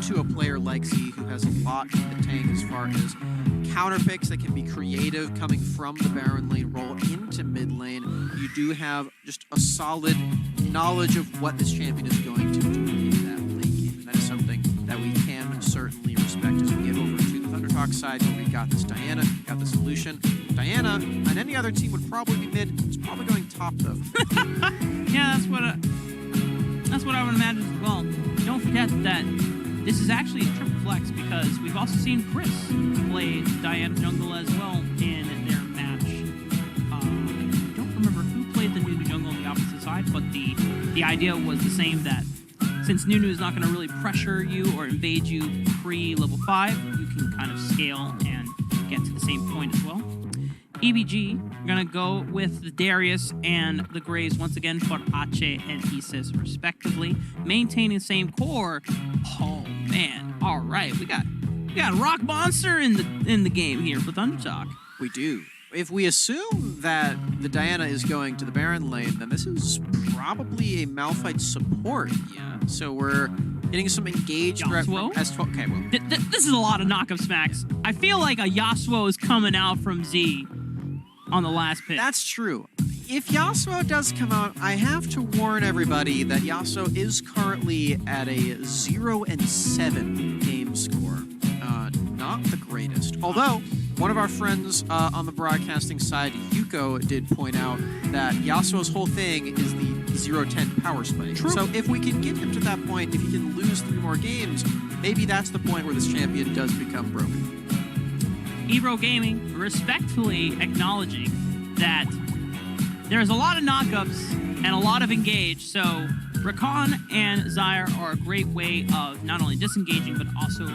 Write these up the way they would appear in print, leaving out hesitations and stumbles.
into a player like Z who has a lot in the tank as far as counter picks that can be creative coming from the Baron lane, roll into mid lane, you do have just a solid knowledge of what this champion is going to do in that late game. And that is something that we can certainly respect as we get over to the ThunderTalk side where we got this Diana, got the solution. Diana, on any other team, would probably be mid. It's probably going top, though. Yeah, that's what I would imagine as well. Don't forget that this is actually a triple flex because we've also seen Chris play Diana jungle as well in their match. I don't remember who played the Nunu jungle on the opposite side, but the idea was the same, that since Nunu is not going to really pressure you or invade you pre-level 5, you can kind of scale and get to the same point as well. EBG, we're going to go with the Darius and the Graves once again for Ache and Isis respectively. Maintaining the same core. Oh man, all right. We got Rock Monster in the game here for ThunderTalk. We do. If we assume that the Diana is going to the Baron lane, then this is probably a Malphite support. Yeah. So we're getting some engaged threat from S12. Okay, well. This is a lot of knockup smacks. I feel like a Yasuo is coming out from Z on the last pick. That's true. If Yasuo does come out, I have to warn everybody that Yasuo is currently at a 0-7 game score. Not the greatest. Although, one of our friends on the broadcasting side, Yuko, did point out that Yasuo's whole thing is the 0-10 power spike. True. So if we can get him to that point, if he can lose 3 more games, maybe that's the point where this champion does become broken. eBRO Gaming respectfully acknowledging that there's a lot of knockups and a lot of engage, so Rakan and Zyre are a great way of not only disengaging, but also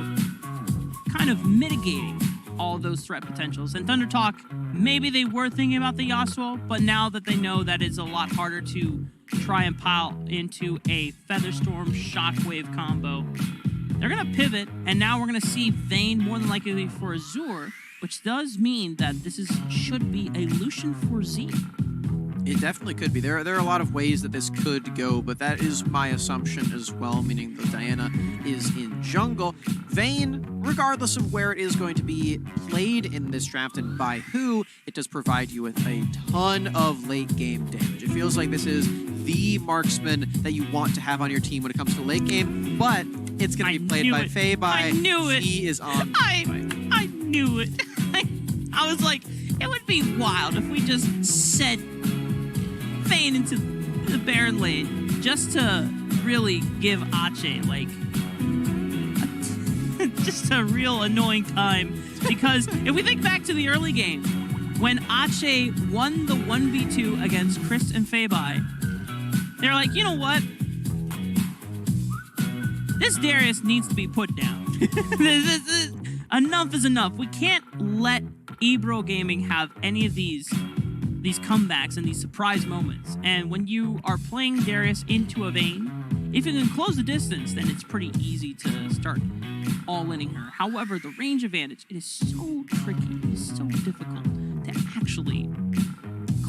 kind of mitigating all those threat potentials. And ThunderTalk, maybe they were thinking about the Yasuo, but now that they know that it's a lot harder to try and pile into a Featherstorm Shockwave combo, they're going to pivot, and now we're going to see Vayne more than likely for Azure, which does mean that this should be a Lucian for Z. It definitely could be. There are a lot of ways that this could go, but that is my assumption as well, meaning that Diana is in jungle. Vayne, regardless of where it is going to be played in this draft and by who, it does provide you with a ton of late game damage. It feels like this is the marksman that you want to have on your team when it comes to late game, but it's going to be played by Faye. I knew it. He is on. I knew it. I was like, it would be wild if we just said Vayne into the Baron lane just to really give Ache like just a real annoying time. Because if we think back to the early game, when Ache won the 1v2 against Chris and Fabai, they're like, you know what? This Darius needs to be put down. Enough is enough. We can't let eBRO Gaming have any of these comebacks and these surprise moments. And when you are playing Darius into a Vayne, if you can close the distance, then it's pretty easy to start all-inning her. However, the range advantage, it is so tricky, it is so difficult to actually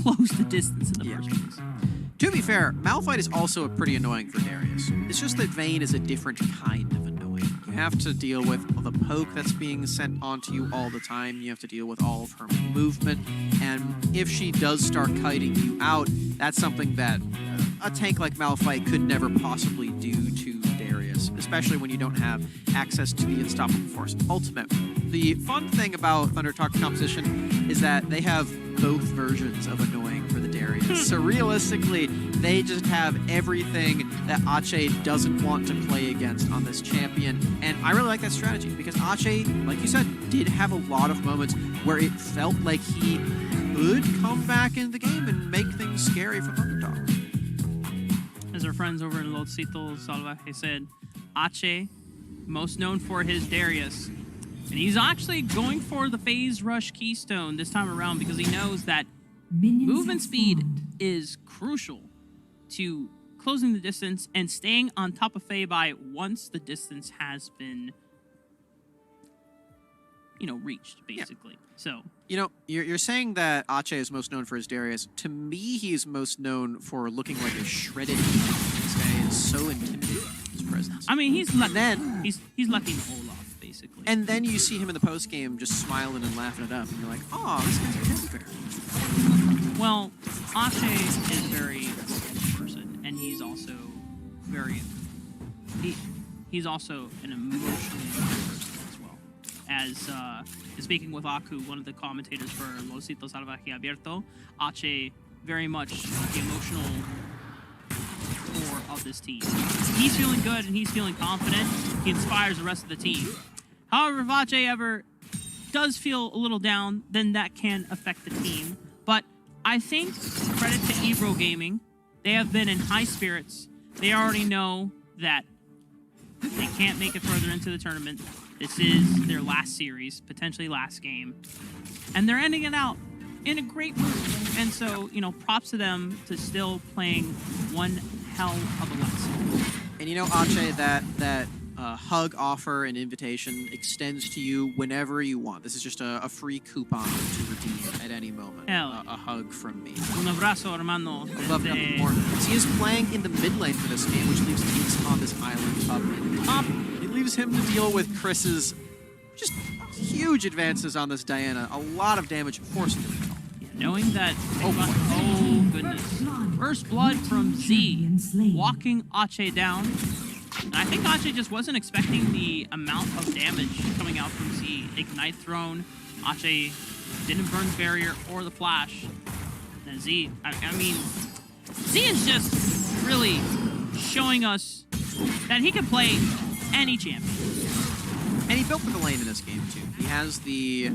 close the distance in the first place. To be fair, Malphite is also pretty annoying for Darius. It's just that Vayne is a different kind of annoying. You have to deal with the poke that's being sent onto you all the time. You have to deal with all of her movement. And if she does start kiting you out, that's something that a tank like Malphite could never possibly do to Darius, especially when you don't have access to the Unstoppable Force ultimate. The fun thing about ThunderTalk composition is that they have both versions of annoying for the Darius. So realistically, they just have everything that Ache doesn't want to play against on this champion. And I really like that strategy because Ache, like you said, did have a lot of moments where it felt like he could come back into the game and make things scary for ThunderTalk. As our friends over in Lodcito Salvaje said, Ache, most known for his Darius. And he's actually going for the Phase Rush Keystone this time around because he knows that movement speed is crucial to closing the distance and staying on top of Fabai once the distance has been, reached, basically. Yeah. So, you're saying that Ache is most known for his Darius. To me, he's most known for looking like a shredded. This guy is so intimidating. He's presence. I mean, he's lucky. then He's lucky to hold off, basically. And then you see him in the post game just smiling and laughing it up, and you're like, oh, this guy's a teddy bear. Well, Ache is very person, and he's also very he's also an emotionally person as well. As speaking with Aku, one of the commentators for Losito Salvaje Abierto, Ache very much the emotional core of this team. He's feeling good and he's feeling confident. He inspires the rest of the team. However, if Ache ever does feel a little down, then that can affect the team. But I think credit to eBRO Gaming. They have been in high spirits. They already know that they can't make it further into the tournament. This is their last series, potentially last game. And they're ending it out in a great mood. And so, you know, props to them to still playing one hell of a lesson. And you know, Ache, that hug offer and invitation extends to you whenever you want. This is just a free coupon to redeem at any moment. Hell. A hug from me. Un abrazo, hermano. I love nothing more. He is playing in the mid lane for this game, which leaves Geeks on this island up in top. It leaves him to deal with Chris's just huge advances on this Diana. A lot of damage forced him to kill. Knowing that... Oh, goodness. First blood from Z, walking Ache down. And I think Ache just wasn't expecting the amount of damage coming out from Z. Ignite Throne, Ache didn't burn barrier or the flash. And Z, I mean, Z is just really showing us that he can play any champion. And he built for the lane in this game too. He has the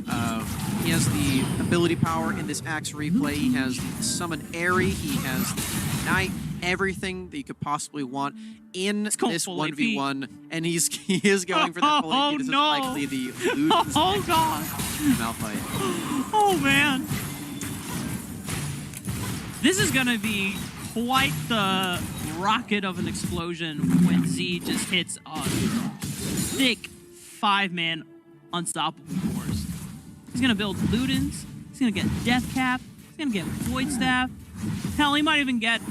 ability power in this Axe replay. He has the summon Airy. He has the Ignite. Everything that you could possibly want in this 1v1, and he is going for that full AP. This is likely the Luden's God, Malphite. Oh man, this is gonna be quite the rocket of an explosion when Z just hits a thick 5-man unstoppable force. He's gonna build Ludens. He's gonna get Death Cap. He's gonna get Void Staff. Hell, he might even get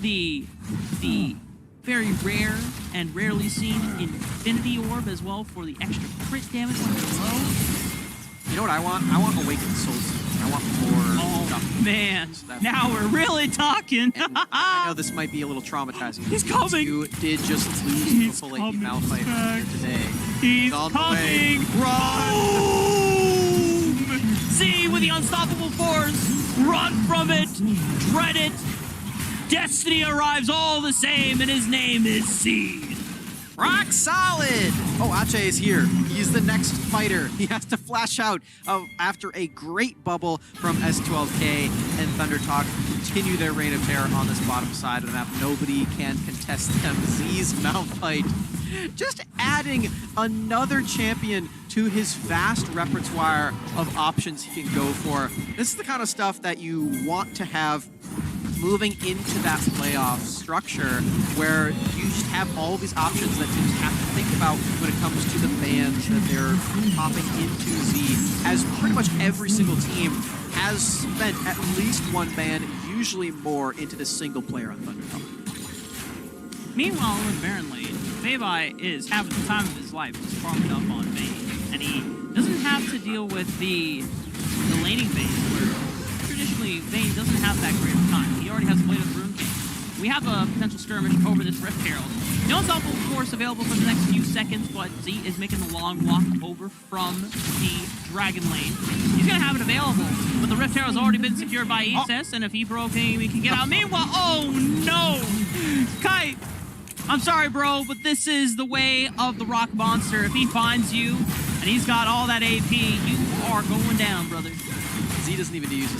the very rare and rarely seen Infinity Orb as well for the extra crit damage when you're low. You know what I want? I want Awakened Souls. I want more stuff. Oh man, now we're really talking. And I know this might be a little traumatizing. He's coming. You did just lose the full AP Malphite earlier today. He's on coming. The way. Run! Boom! Z with the unstoppable force. Run from it. Dread it. Destiny arrives all the same, and his name is Z. Rock solid! Oh, Ache is here. He's the next fighter. He has to flash out after a great bubble from S12K and ThunderTalk continue their reign of terror on this bottom side of the map. Nobody can contest them. Z's Malphite just adding another champion to his vast repertoire of options he can go for. This is the kind of stuff that you want to have moving into that playoff structure where you just have all these options that you just have to think about when it comes to the bans that they're popping into Z, as pretty much every single team has spent at least one ban, usually more, into this single player on ThunderTalk. Meanwhile, in Baron Lane, Feibai is having the time of his life just farming up on Vayne, and he doesn't have to deal with the laning phase where traditionally Vayne doesn't have that great of time. He already has Blade of the Rune King. We have a potential skirmish over this Rift Herald. No unstoppable force available for the next few seconds, but Z is making the long walk over from the Dragon Lane. He's gonna have it available, but the Rift Herald's already been secured by Aces, and if eBRO can get out. Meanwhile, oh no! Kai, I'm sorry, bro, but this is the way of the Rock Monster. If he finds you, and he's got all that AP, you are going down, brother. Z doesn't even need to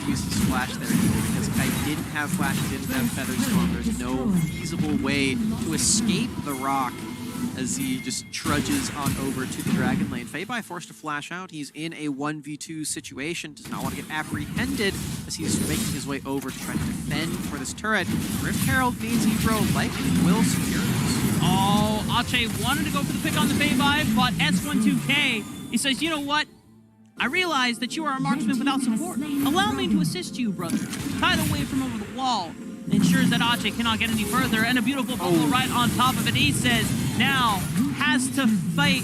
use his flash there either, because Kai didn't have flash, didn't have Feather Storm. There's no feasible way to escape the rock as he just trudges on over to the Dragon Lane. Feibai forced to flash out. He's in a 1v2 situation, does not want to get apprehended as he's making his way over to try to defend for this turret. Rift Herald means eBRO likely will secure this. Oh, Ache wanted to go for the pick on the Feibai, but S12K, he says, you know what? I realize that you are a marksman without support. Allow me to assist you, brother. Tie the way from over the wall. ensures that Ache cannot get any further, and a beautiful bubble right on top of it. He says now has to fight,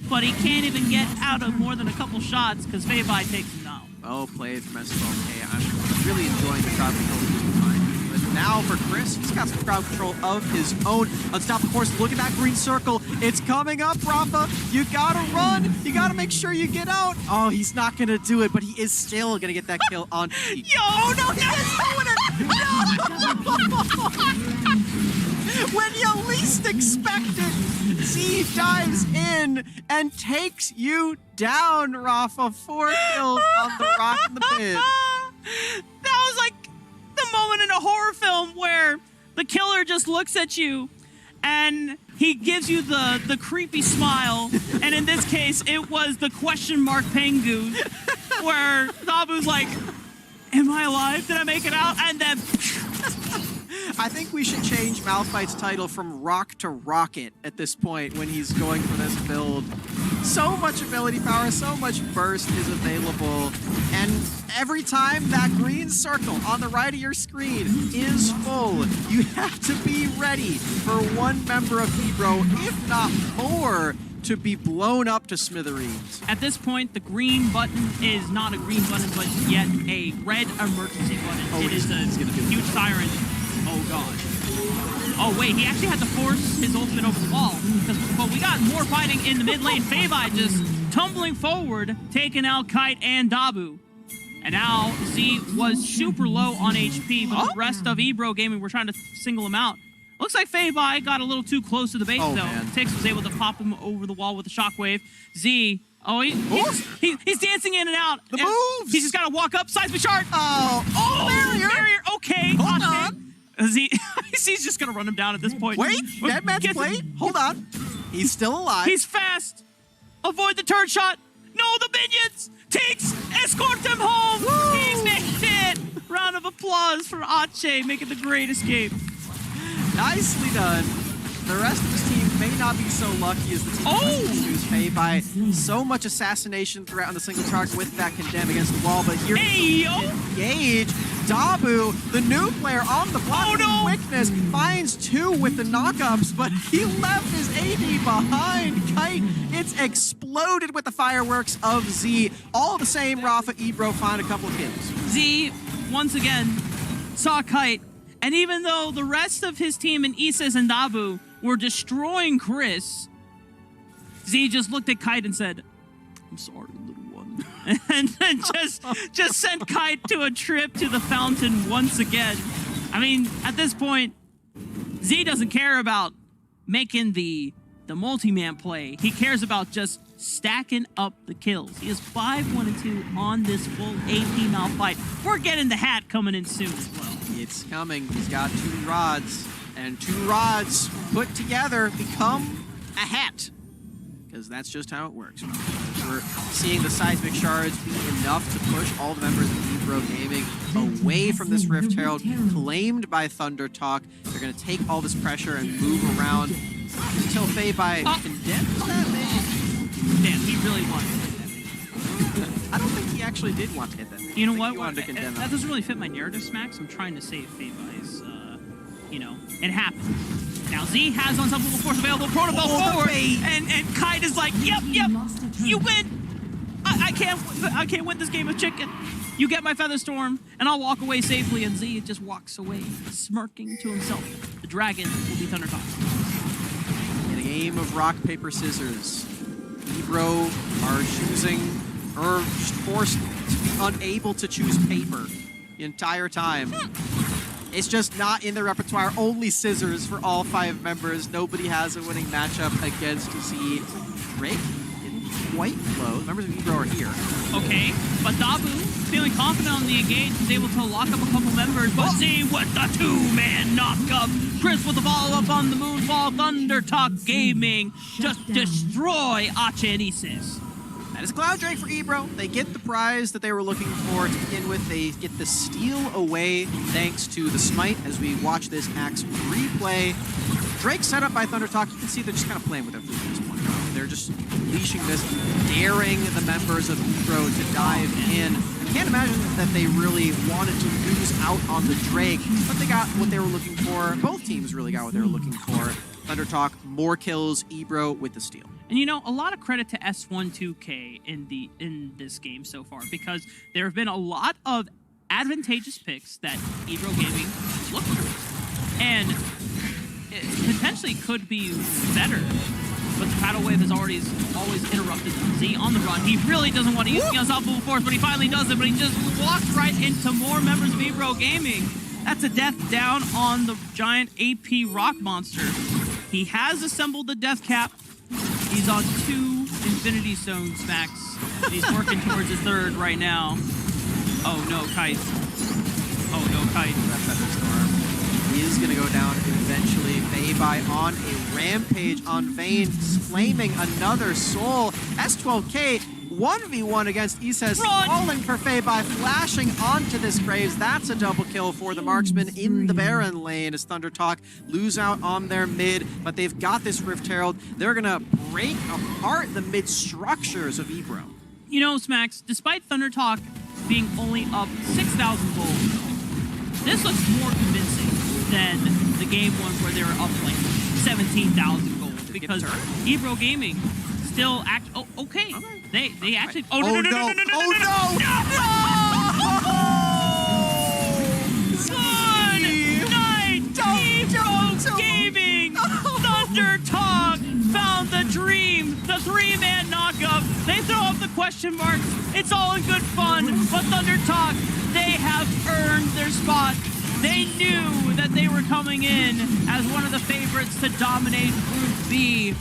but he can't even get out of more than a couple shots because Feibai takes him down. Well played from S12K. I'm really enjoying the crowd control he's been finding. But now for Chris, he's got some crowd control of his own. Unstoppable course, look at that green circle. It's coming up, Rafa. You gotta run. You gotta make sure you get out. Oh, he's not gonna do it, but he is still gonna get that kill on T. Yo! Oh no, he is doing it! No! When you least expect it, Z dives in and takes you down, Rafa. 4 kills on the rock in the pit. That was like the moment in a horror film where the killer just looks at you and he gives you the creepy smile. And in this case, it was the question mark Pengu, where Dabu's like, am I alive? Did I make it out? And then... I think we should change Malphite's title from Rock to Rocket at this point when he's going for this build. So much ability power, so much burst is available, and every time that green circle on the right of your screen is full, you have to be ready for one member of eBRO, if not more, to be blown up to smithereens. At this point, the green button is not a green button, but yet a red emergency button. Oh, it is a huge siren. Oh, God. Oh, wait, he actually had to force his ultimate over the wall. But we got more fighting in the mid lane. Feibai just tumbling forward, taking out Kite and Dabu. And now Z was super low on HP, but the rest of eBRO Gaming were trying to single him out. Looks like Feibai got a little too close to the base, though. Man. Tix was able to pop him over the wall with a shockwave. Z, he's dancing in and out. The moves! He's just got to walk up, seismic shard. Barrier! Okay. Hold on. He's just going to run him down at this point. Wait, dead man's play? Hold on. He's still alive. He's fast. Avoid the turret shot. No, the minions. Takes, escort them home. Woo! He's made it. Round of applause for Ache making the great escape. Nicely done. The rest of his team may not be so lucky as the team choose Feibai. So much assassination threat on the single target with that condemn against the wall, but here engage. Dabu, the new player on the block quickness, finds 2 with the knockups, but he left his AD behind. Kite, it's exploded with the fireworks of Z. All the same, Rafa, eBRO find a couple of kills. Z, once again, saw Kite, and even though the rest of his team in Isis and Dabu were destroying Chris, Z just looked at Kite and said, I'm sorry, little one. and then just sent Kite to a trip to the fountain once again. I mean, at this point, Z doesn't care about making the multi-man play. He cares about just stacking up the kills. He is 5-1-2 on this full AP Malphite. We're getting the hat coming in soon as well. It's coming. He's got 2 rods, and 2 rods put together become a hat. Because that's just how it works. We're seeing the seismic shards be enough to push all the members of eBRO Gaming away from this Rift Herald, claimed by ThunderTalk. They're going to take all this pressure and move around until Feibai condemns that mage. Damn, he really wanted to hit that mage. I don't think he actually did want to hit that mage. You know what? He wanted to condemn That doesn't really fit my narrative, Smacks. I'm trying to save Feibai's, it happened. Now Z has unstoppable force available, protocol forward, and Kite is like, yep, you win. I can't win this game of chicken. You get my feather storm, and I'll walk away safely. And Z just walks away, smirking to himself. The dragon will be ThunderTalk. In a game of rock, paper, scissors, eBRO are choosing, or just forced to be unable to choose paper the entire time. It's just not in their repertoire. Only scissors for all 5 members. Nobody has a winning matchup against Z. Drake quite low. Members of eBRO are here. Okay, but Dabu, feeling confident on the engage, was able to lock up a couple members, but Z with the 2-man knock-up. Chris with the follow-up on the moonfall. ThunderTalk Gaming just destroy Ache and Isis. That is Cloud Drake for eBRO. They get the prize that they were looking for to begin with. They get the steal away thanks to the smite as we watch this Axe replay. Drake set up by ThunderTalk. You can see they're just kind of playing with everything at this point. They're just unleashing this, daring the members of eBRO to dive in. Can't imagine that they really wanted to lose out on the Drake, but they got what they were looking for. Both teams really got what they were looking for. ThunderTalk, more kills, eBRO with the steal. And you know, a lot of credit to S12K in this game so far, because there have been a lot of advantageous picks that eBRO Gaming looked for, and it potentially could be better. But the Tidal Wave has always interrupted them. Z on the run. He really doesn't want to use the Unstoppable Force, but he finally does it. But he just walks right into more members of eBRO Gaming. That's a death down on the giant AP rock monster. He has assembled the death cap. He's on 2 Infinity Stones max. And he's working towards his 3rd right now. Oh no, Kite. Oh no, Kite. That Featherstorm is going to go down eventually. Feibai on a rampage on Vayne, claiming another soul. S12K 1v1 against Ises, falling for Feibai, flashing onto this Graves. That's a double kill for the marksman in the Baron lane as ThunderTalk lose out on their mid, but they've got this Rift Herald. They're going to break apart the mid structures of eBRO. You know, Smacks, despite ThunderTalk being only up 6,000 gold, this looks more convincing than the game one where they were up like 17,000 gold, because eBRO Gaming still act. Oh, okay. They actually. Oh no! Good night, eBRO Gaming. ThunderTalk found the dream, the 3-man knockup. They throw up the question marks. It's all in good fun, but ThunderTalk, they have earned their spot. They knew that they were coming in as one of the favorites to dominate Group B.